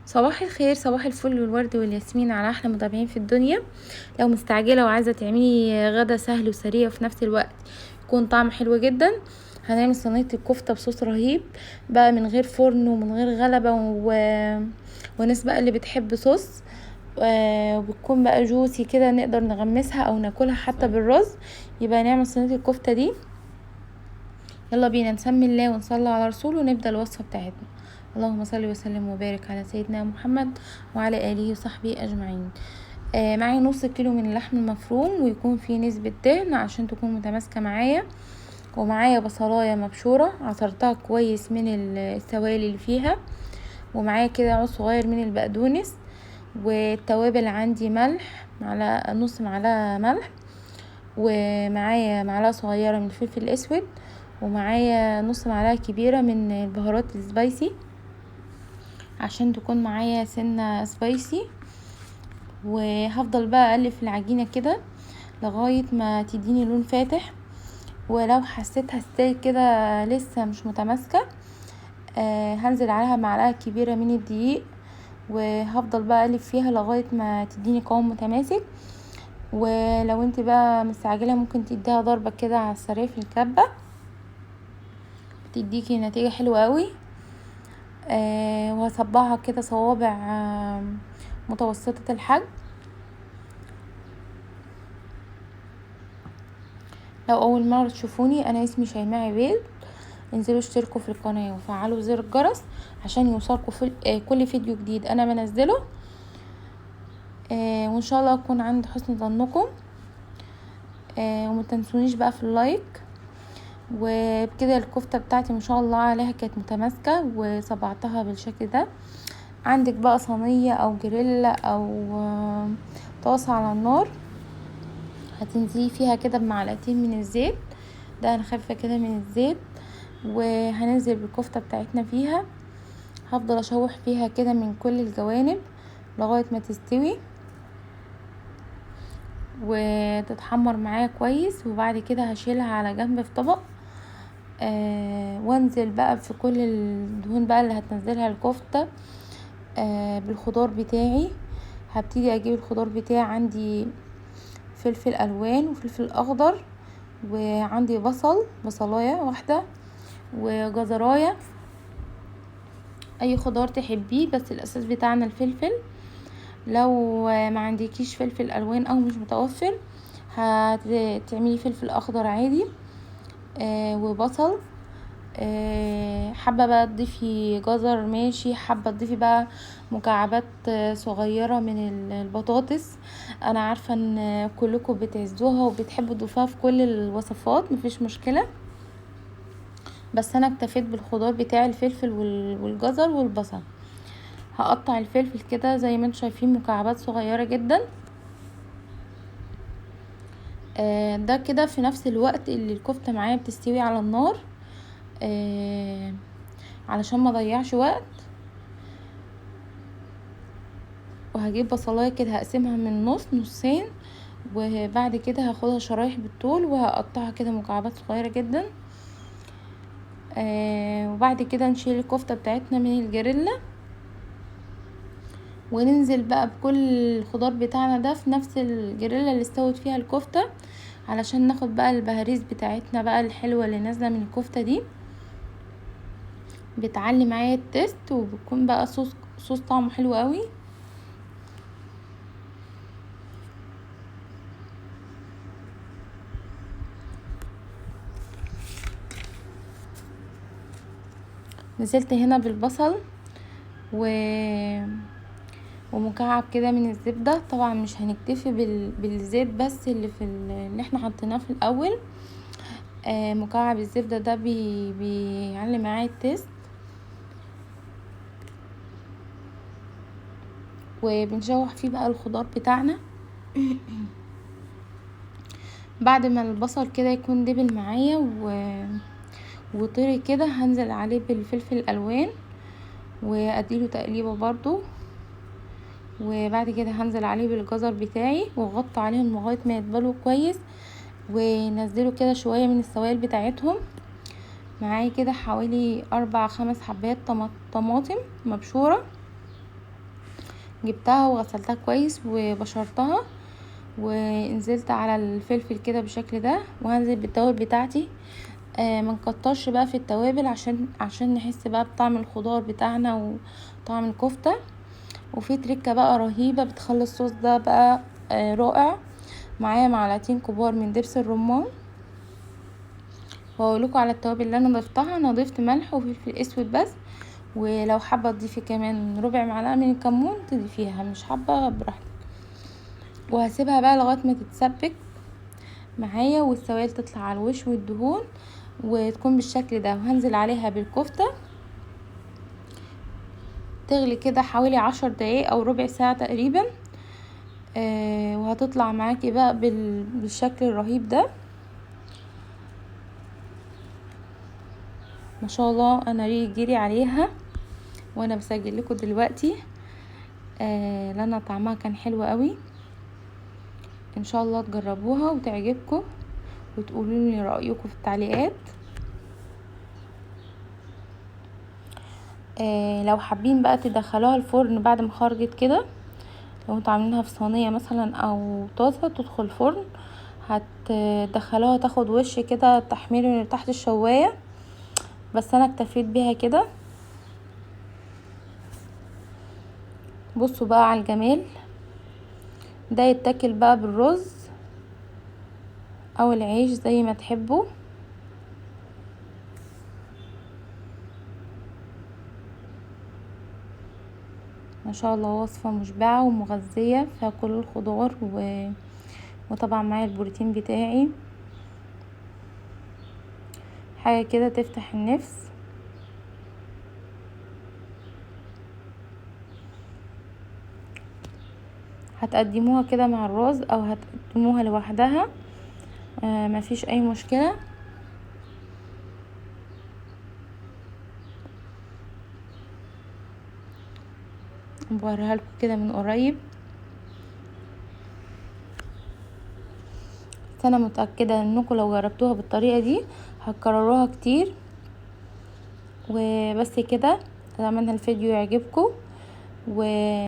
صباح الخير، صباح الفل والورد والياسمين على احلى متابعين في الدنيا. لو مستعجله وعايزه تعملي غدا سهل وسريع وفي نفس الوقت يكون طعم حلو جدا، هنعمل صينيه الكفته بصوص رهيب بقى، من غير فرن ومن غير غلبه وناس بقى اللي بتحب صوص، وبتكون بقى جوسي كده، نقدر نغمسها او ناكلها حتى بالرز. يبقى نعمل صينيه الكفته دي. يلا بينا نسمي الله ونصلي على رسول ونبدأ الوصفة بتاعتنا. اللهم صل وسلم وبارك على سيدنا محمد وعلى آله وصحبه أجمعين. معايا نص كيلو من اللحم المفروم، ويكون فيه نسبة دهن عشان تكون متماسكة معايا. ومعايا بصلاية مبشورة عصرتها كويس من السوائل اللي فيها. ومعايا كده عود صغير من البقدونس. والتوابل عندي ملح، معلقة نص معلقة ملح. ومعايا معلقة صغيرة من الفلفل الأسود. ومعايا نص معلقة كبيرة من البهارات السبايسي عشان تكون معايا سنة سبايسي. وهفضل بقى اقلب في العجينة كده لغاية ما تديني لون فاتح. ولو حسيتها ستيل كده لسه مش متماسكة، هنزل عليها معلقة كبيرة من الدقيق. وهفضل بقى اقلب فيها لغاية ما تديني قوام متماسك. ولو انت بقى مستعجلة ممكن تديها ضربة كده على السريع في الكبة، تديكي نتيجة حلوة قوي. وهصبعها كده صوابع متوسطة الحجم. لو اول مرة تشوفوني، انا اسمي شيماء عبيد. انزلوا اشتركوا في القناة وفعلوا زر الجرس عشان يوصلكوا في كل فيديو جديد انا بنزله. وان شاء الله اكون عند حسن ظنكم. ومتنسونيش بقى في اللايك. وبكده الكفتة بتاعتي ما شاء الله عليها كانت متماسكة وصبعتها بالشكل ده. عندك بقى صينية او جريل او طاسة على النار، هتنزلي فيها كده بمعلقتين من الزيت، ده انا خفيفة كده من الزيت. وهننزل بالكفتة بتاعتنا فيها. هفضل اشوح فيها كده من كل الجوانب لغاية ما تستوي وتتحمر معايا كويس. وبعد كده هشيلها على جنب في طبق. وانزل بقى في كل الدهون بقى اللي هتنزلها الكفتة بالخضار بتاعي. هبتدي اجيب الخضار بتاعي، عندي فلفل الوان وفلفل اخضر، وعندي بصلايه واحده، وجزرايه، اي خضار تحبيه بس الاساس بتاعنا الفلفل. لو ما عندكيش فلفل الوان او مش متوفر، هتعملي فلفل اخضر عادي. وبصل. حابه بقى تضيفي جزر ماشي، حابه تضيفي بقى مكعبات صغيره من البطاطس. انا عارفه ان كلكم بتعزوها وبتحبوا تضيفوها في كل الوصفات، مفيش مشكله. بس انا اكتفيت بالخضار بتاع الفلفل والجزر والبصل. هقطع الفلفل كده زي ما انتم شايفين مكعبات صغيره جدا. ده كده في نفس الوقت اللي الكفته معايا بتستوي على النار، علشان ما اضيعش وقت. وهجيب بصلايه كده هقسمها من نصين، وبعد كده هاخدها شرايح بالطول وهقطعها كده مكعبات صغيره جدا. وبعد كده نشيل الكفته بتاعتنا من الجريلا، وننزل بقى بكل الخضار بتاعنا ده في نفس الجريلا اللي استوت فيها الكفته، علشان ناخد بقى البهاريز بتاعتنا بقى الحلوه اللي نازله من الكفته دي. بتعلي معايا التست وبتكون بقى صوص طعمه حلو قوي. نزلت هنا بالبصل ومكعب كده من الزبدة. طبعا مش هنكتفي بالزيت بس اللي احنا حطيناه في الاول. مكعب الزبدة ده بيعلي معايا التست. وبنشوح فيه بقى الخضار بتاعنا. بعد ما البصل كده يكون دبل معايا وطري كده، هنزل عليه بالفلفل الالوان واديله تقليبه برضو. وبعد كده هنزل عليه بالجزر بتاعي واغطي عليهم لغايه ما يدبلوا كويس، ونزلوا كده شويه من السوائل بتاعتهم. معايا كده حوالي 4-5 حبات طماطم مبشوره. جبتها وغسلتها كويس وبشرتها، ونزلت على الفلفل كده بالشكل ده، وهنزل بالتوابل بتاعتي. منكترش بقى في التوابل عشان نحس بقى بطعم الخضار بتاعنا وطعم الكفتة. وفي تركة بقى رهيبة بتخلي الصوص ده بقى رائع. معايا معلقتين كبار من دبس الرمان، وهقولكوا على التوابل اللي انا ضفتها. انا ضفت ملح وفلفل اسود بس، ولو حابه تضيفي كمان ربع معلقه من الكمون تضيفيها، مش حابه براحتك. وهسيبها بقى لغايه ما تتسبك معايا والسوائل تطلع على الوش والدهون وتكون بالشكل ده. وهنزل عليها بالكفته تغلي كده حوالي 10 دقايق او ربع ساعه تقريبا. وهتطلع معاكي بقى بالشكل الرهيب ده ما شاء الله. انا ريقي جري عليها وانا بسجل لكم دلوقتي. لان طعمها كان حلو قوي. ان شاء الله تجربوها وتعجبكم وتقولوا لي رايكم في التعليقات. لو حابين بقى تدخلوها الفرن بعد ما خرجت كده، لو انتوا عاملينها في صينيه مثلا او طاسه تدخل الفرن، هتدخلوها تاخد وش كده تحمير تحت الشوايه. بس انا اكتفيت بيها كده. بصوا بقى على الجمال ده. يتاكل بقى بالرز او العيش زي ما تحبوا. ما شاء الله وصفة مشبعة ومغذية فيها كل الخضار وطبعا معايا البروتين بتاعي. حاجة كده تفتح النفس. هتقدموها كده مع الرز او هتقدموها لوحدها، مفيش اي مشكلة. بوريها لكم كده من قريب. انا متأكدة انكم لو جربتوها بالطريقة دي هتكرروها كتير. وبس كده. اتمنى الفيديو يعجبكم